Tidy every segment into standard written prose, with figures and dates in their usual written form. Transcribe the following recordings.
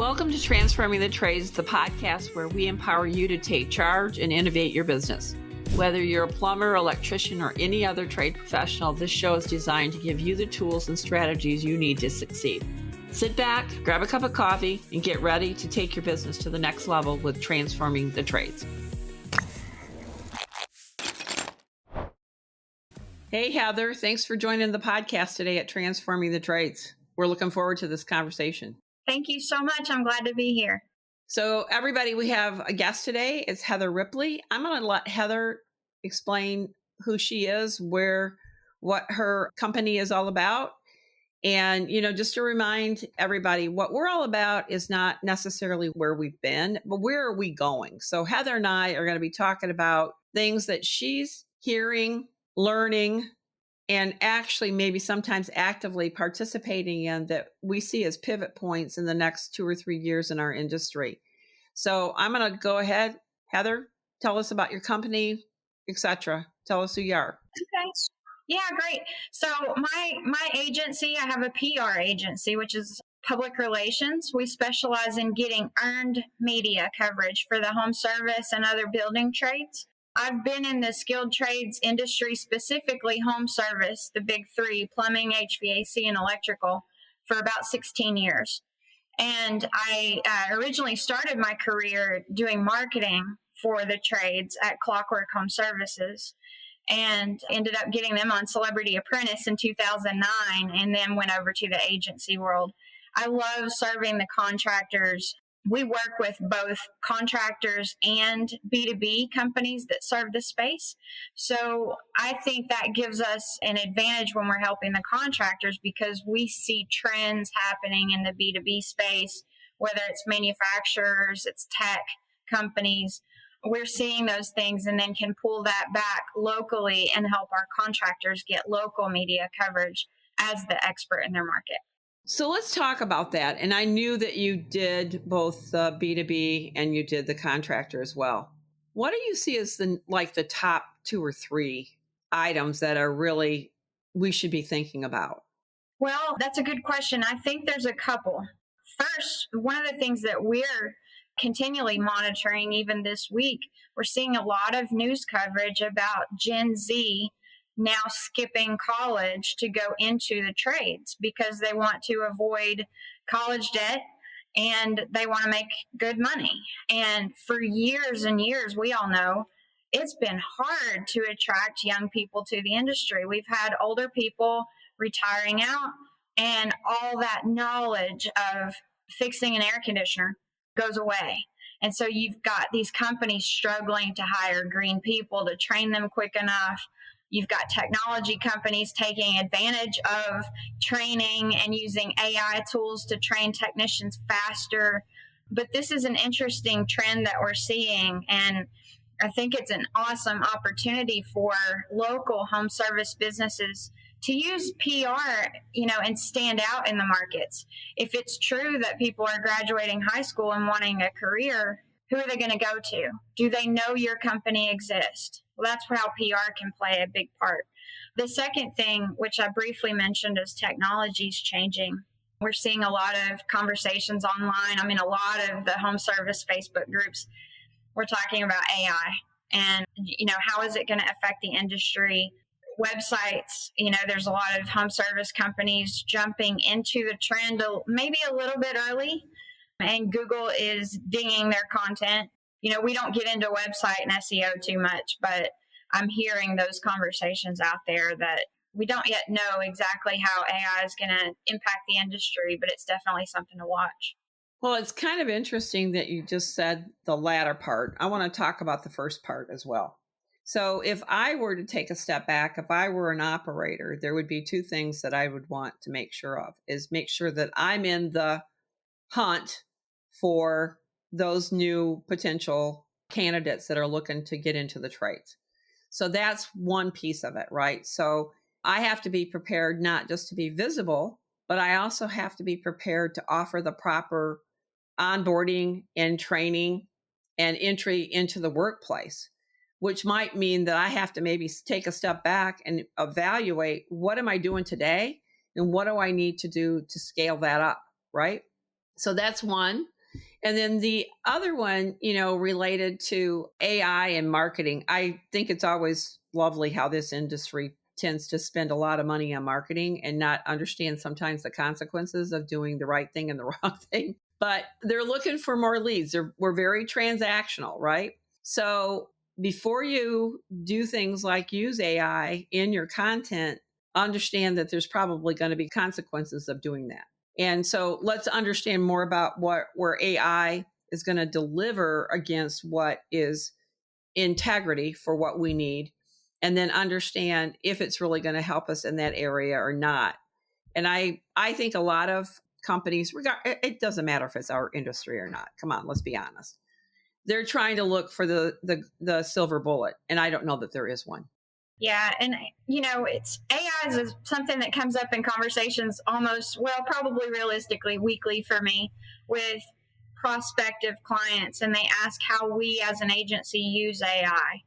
Welcome to Transforming the Trades, the podcast where we empower you to take charge and innovate your business. Whether you're a plumber, electrician, or any other trade professional, this show is designed to give you the tools and strategies you need to succeed. Sit back, grab a cup of coffee, and get ready to take your business to the next level with Transforming the Trades. Hey, Heather, thanks for joining the podcast today at Transforming the Trades. We're looking forward to this conversation. Thank you so much. I'm glad to be here. So everybody, we have a guest today. It's Heather Ripley. I'm going to let Heather explain who she is, what her company is all about. And, just to remind everybody, what we're all about is not necessarily where we've been, but where are we going? So Heather and I are going to be talking about things that she's hearing, learning, and actually maybe sometimes actively participating in that we see as pivot points in the next 2 or 3 years in our industry. So I'm going to go ahead. Heather, tell us about your company, etc. Tell us who you are. Okay. Yeah, great. So my agency, I have a PR agency, which is public relations. We specialize in getting earned media coverage for the home service and other building trades. I've been in the skilled trades industry, specifically home service, the big three, plumbing, HVAC, and electrical, for about 16 years. And I originally started my career doing marketing for the trades at Clockwork Home Services and ended up getting them on Celebrity Apprentice in 2009 and then went over to the agency world. I love serving the contractors. We work with both contractors and B2B companies that serve the space. So I think that gives us an advantage when we're helping the contractors because we see trends happening in the B2B space, whether it's manufacturers, it's tech companies. We're seeing those things and then can pull that back locally and help our contractors get local media coverage as the expert in their market. So let's talk about that. And I knew that you did both the B2B and you did the contractor as well. What do you see as the top 2 or 3 items that are really we should be thinking about? Well, that's a good question. I think there's a couple. First, one of the things that we're continually monitoring even this week, we're seeing a lot of news coverage about Gen Z now skipping college to go into the trades because they want to avoid college debt and they want to make good money. And for years and years, we all know it's been hard to attract young people to the industry. We've had older people retiring out and all that knowledge of fixing an air conditioner goes away. And so you've got these companies struggling to hire green people to train them quick enough. You've got technology companies taking advantage of training and using AI tools to train technicians faster. But this is an interesting trend that we're seeing. And I think it's an awesome opportunity for local home service businesses to use PR, and stand out in the markets. If it's true that people are graduating high school and wanting a career, who are they going to go to? Do they know your company exists? Well, that's how PR can play a big part. The second thing, which I briefly mentioned, is technology's changing. We're seeing a lot of conversations online. A lot of the home service Facebook groups, we're talking about AI and, how is it going to affect the industry? Websites, there's a lot of home service companies jumping into the trend maybe a little bit early, and Google is dinging their content. We don't get into website and SEO too much, but I'm hearing those conversations out there that we don't yet know exactly how AI is going to impact the industry, but it's definitely something to watch. Well, it's kind of interesting that you just said the latter part. I want to talk about the first part as well. So if I were to take a step back, if I were an operator, there would be 2 things that I would want to make sure of, is make sure that I'm in the hunt for those new potential candidates that are looking to get into the trades. So that's one piece of it, right? So I have to be prepared not just to be visible, but I also have to be prepared to offer the proper onboarding and training and entry into the workplace, which might mean that I have to maybe take a step back and evaluate what am I doing today and what do I need to do to scale that up, right? So that's one. And then the other one, related to AI and marketing, I think it's always lovely how this industry tends to spend a lot of money on marketing and not understand sometimes the consequences of doing the right thing and the wrong thing. But they're looking for more leads. We're very transactional, right? So before you do things like use AI in your content, understand that there's probably going to be consequences of doing that. And so let's understand more about where AI is going to deliver against what is integrity for what we need, and then understand if it's really going to help us in that area or not. And I think a lot of companies, it doesn't matter if it's our industry or not. Come on, let's be honest. They're trying to look for the silver bullet, and I don't know that there is one. Yeah, and it's AI is something that comes up in conversations probably realistically weekly for me with prospective clients, and they ask how we as an agency use AI.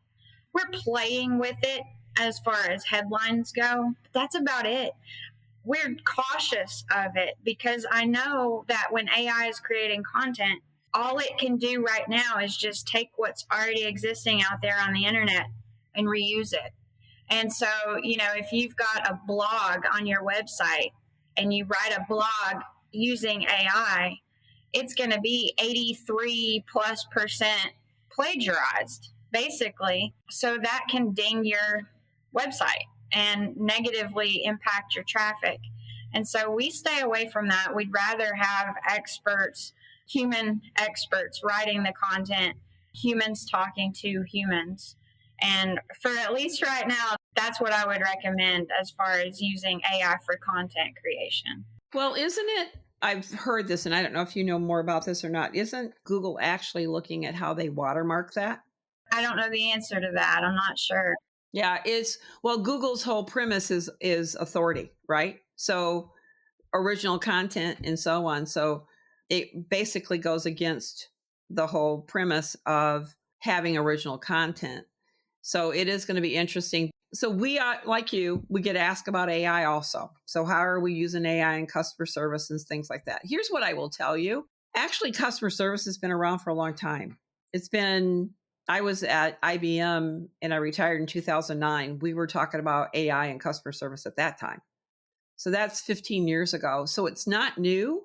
We're playing with it as far as headlines go. But that's about it. We're cautious of it because I know that when AI is creating content, all it can do right now is just take what's already existing out there on the internet and reuse it. And so, if you've got a blog on your website and you write a blog using AI, it's going to be 83+% plagiarized, basically. So that can ding your website and negatively impact your traffic. And so we stay away from that. We'd rather have experts, human experts writing the content, humans talking to humans. And for at least right now, that's what I would recommend as far as using AI for content creation. Well, isn't it? I've heard this, and I don't know if you know more about this or not. Isn't Google actually looking at how they watermark that? I don't know the answer to that. I'm not sure. Yeah, Google's whole premise is authority, right? So original content and so on. So it basically goes against the whole premise of having original content. So it is going to be interesting. So we are like you, we get asked about AI also. So how are we using AI in customer service and things like that? Here's what I will tell you. Actually, customer service has been around for a long time. I was at IBM and I retired in 2009. We were talking about AI and customer service at that time. So that's 15 years ago. So it's not new.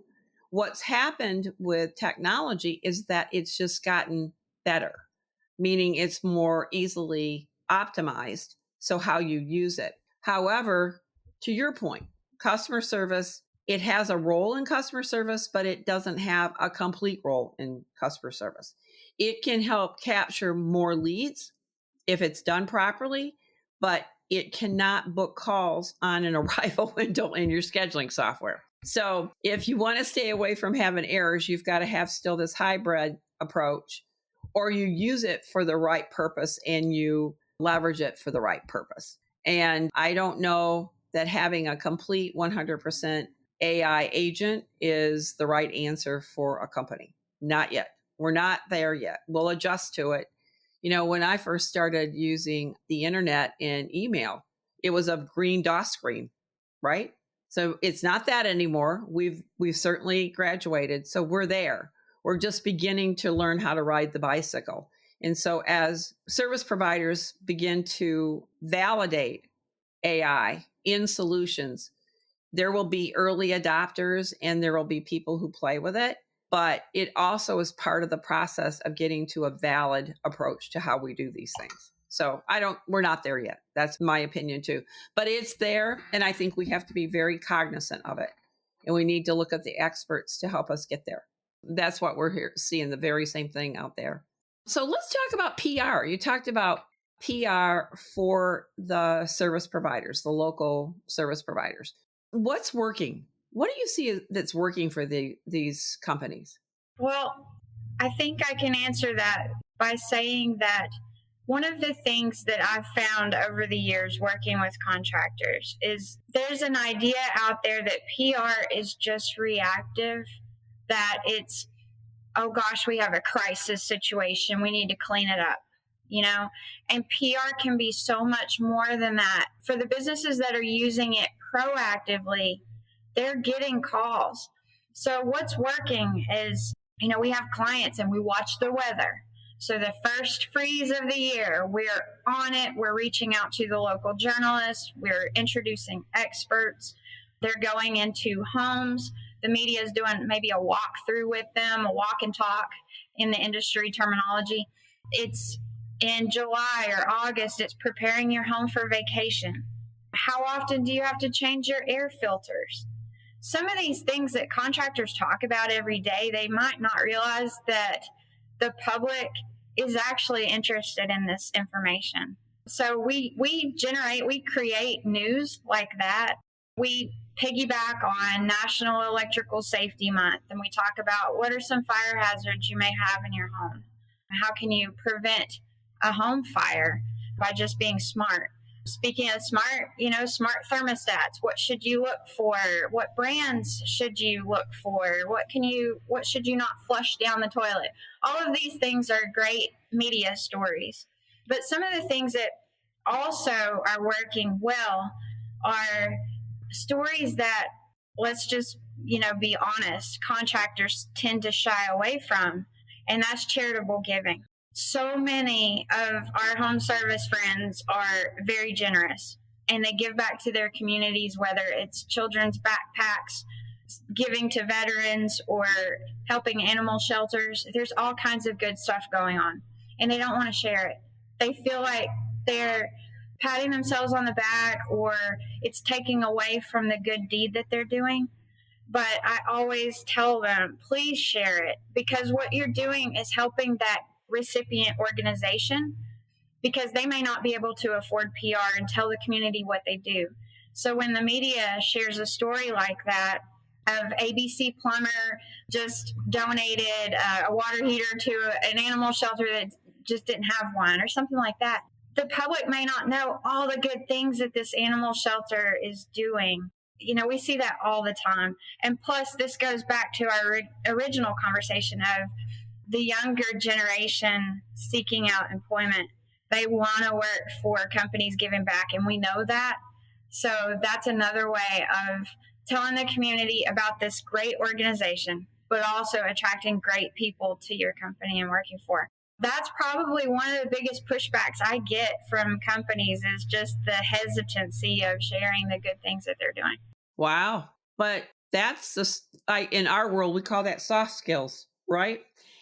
What's happened with technology is that it's just gotten better, meaning it's more easily optimized. So how you use it. However, to your point, customer service, it has a role in customer service, but it doesn't have a complete role in customer service. It can help capture more leads if it's done properly, but it cannot book calls on an arrival window in your scheduling software. So if you want to stay away from having errors, you've got to have still this hybrid approach, or you use it for the right purpose and you leverage it for the right purpose. And I don't know that having a complete 100% AI agent is the right answer for a company. Not yet. We're not there yet. We'll adjust to it. When I first started using the internet and email, it was a green DOS screen, right? So it's not that anymore. We've certainly graduated. So we're there. We're just beginning to learn how to ride the bicycle. And so as service providers begin to validate AI in solutions, there will be early adopters and there will be people who play with it. But it also is part of the process of getting to a valid approach to how we do these things. So we're not there yet. That's my opinion too. But it's there. And I think we have to be very cognizant of it. And we need to look at the experts to help us get there. That's what we're here seeing, the very same thing out there. So let's talk about PR. You talked about PR for the service providers, the local service providers. What's working? What do you see that's working for these companies? Well, I think I can answer that by saying that one of the things that I've found over the years working with contractors is there's an idea out there that PR is just reactive, that it's, oh gosh, we have a crisis situation, we need to clean it up, and PR can be so much more than that. For the businesses that are using it proactively, they're getting calls. So what's working is We have clients and we watch the weather. So the first freeze of the year, we're on it. We're reaching out to the local journalists. We're introducing experts. They're going into homes. The media is doing maybe a walkthrough with them, a walk and talk in the industry terminology. It's in July or August, it's preparing your home for vacation. How often do you have to change your air filters? Some of these things that contractors talk about every day, they might not realize that the public is actually interested in this information. So we create news like that. We piggyback on National Electrical Safety Month, and we talk about what are some fire hazards you may have in your home. How can you prevent a home fire by just being smart? Speaking of smart, smart thermostats. What should you look for? What brands should you look for? What should you not flush down the toilet? All of these things are great media stories. But some of the things that also are working well are stories that, let's just, be honest, contractors tend to shy away from, and that's charitable giving. So many of our home service friends are very generous, and they give back to their communities, whether it's children's backpacks, giving to veterans, or helping animal shelters. There's all kinds of good stuff going on, and they don't want to share it. They feel like they're patting themselves on the back, or it's taking away from the good deed that they're doing. But I always tell them, please share it, because what you're doing is helping that recipient organization, because they may not be able to afford PR and tell the community what they do. So when the media shares a story like that of ABC Plumber just donated a water heater to an animal shelter that just didn't have one, or something like that, the public may not know all the good things that this animal shelter is doing. We see that all the time. And plus, this goes back to our original conversation of the younger generation seeking out employment. They want to work for companies giving back, and we know that. So that's another way of telling the community about this great organization, but also attracting great people to your company and working for. That's probably one of the biggest pushbacks I get from companies, is just the hesitancy of sharing the good things that they're doing. Wow. But that's in our world, we call that soft skills, right?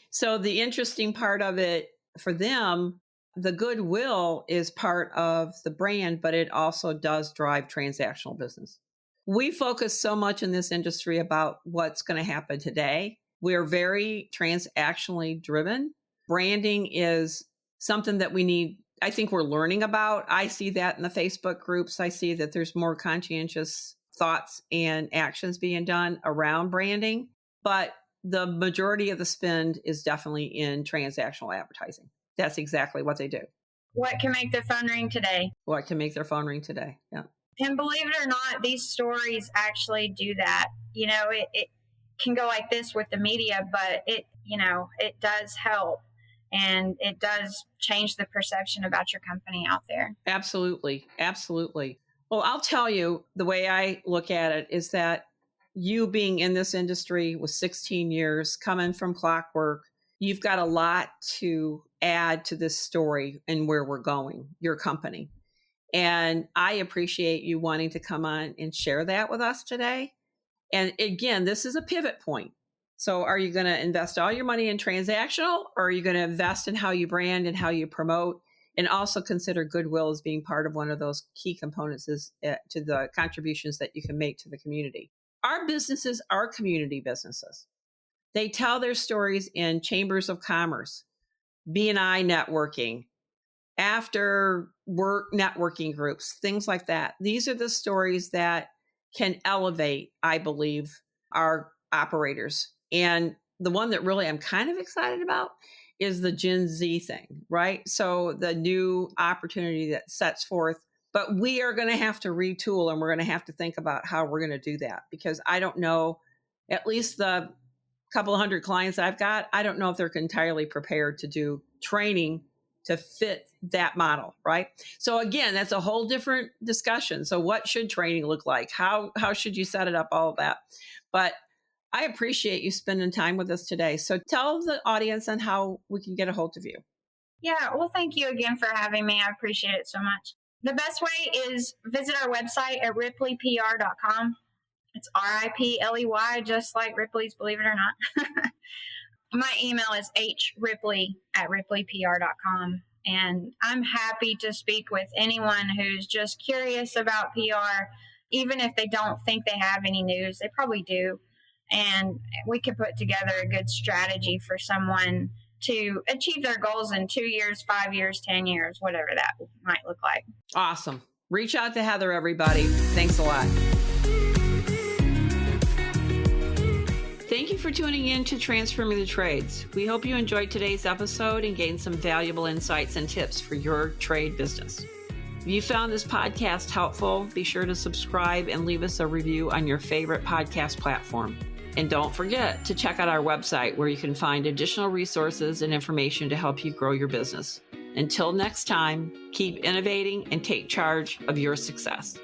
So the interesting part of it for them, the goodwill is part of the brand, but it also does drive transactional business. We focus so much in this industry about what's going to happen today. We're very transactionally driven. Branding is something that we need. I think we're learning about. I see that in the Facebook groups. I see that there's more conscientious thoughts and actions being done around branding, but the majority of the spend is definitely in transactional advertising. That's exactly what they do. What can make their phone ring today? What can make their phone ring today? Yeah. And believe it or not, these stories actually do that. It can go like this with the media, but it does help, and it does change the perception about your company out there. Absolutely. Absolutely. Well, I'll tell you, the way I look at it is that you being in this industry with 16 years, coming from clockwork, you've got a lot to add to this story and where we're going, your company. And I appreciate you wanting to come on and share that with us today. And again, this is a pivot point. So are you going to invest all your money in transactional, or are you going to invest in how you brand and how you promote, and also consider goodwill as being part of one of those key components to the contributions that you can make to the community? Our businesses are community businesses. They tell their stories in chambers of commerce, B&I networking, after work networking groups, things like that. These are the stories that can elevate, I believe, our operators. And the one that really I'm kind of excited about is the Gen Z thing, right? So the new opportunity that sets forth, but we are going to have to retool, and we're going to have to think about how we're going to do that, because I don't know, at least the couple of hundred clients I've got, I don't know if they're entirely prepared to do training to fit that model, right? So again, that's a whole different discussion. So what should training look like? How should you set it up? All of that. But I appreciate you spending time with us today. So tell the audience on how we can get a hold of you. Yeah, well, thank you again for having me. I appreciate it so much. The best way is visit our website at ripleypr.com. It's RIPLEY, just like Ripley's, believe it or not. My email is hripley@ripleypr.com. And I'm happy to speak with anyone who's just curious about PR, even if they don't think they have any news. They probably do. And we could put together a good strategy for someone to achieve their goals in 2 years, 5 years, 10 years, whatever that might look like. Awesome. Reach out to Heather, everybody. Thanks a lot. Thank you for tuning in to Transforming the Trades. We hope you enjoyed today's episode and gained some valuable insights and tips for your trade business. If you found this podcast helpful, be sure to subscribe and leave us a review on your favorite podcast platform. And don't forget to check out our website where you can find additional resources and information to help you grow your business. Until next time, keep innovating and take charge of your success.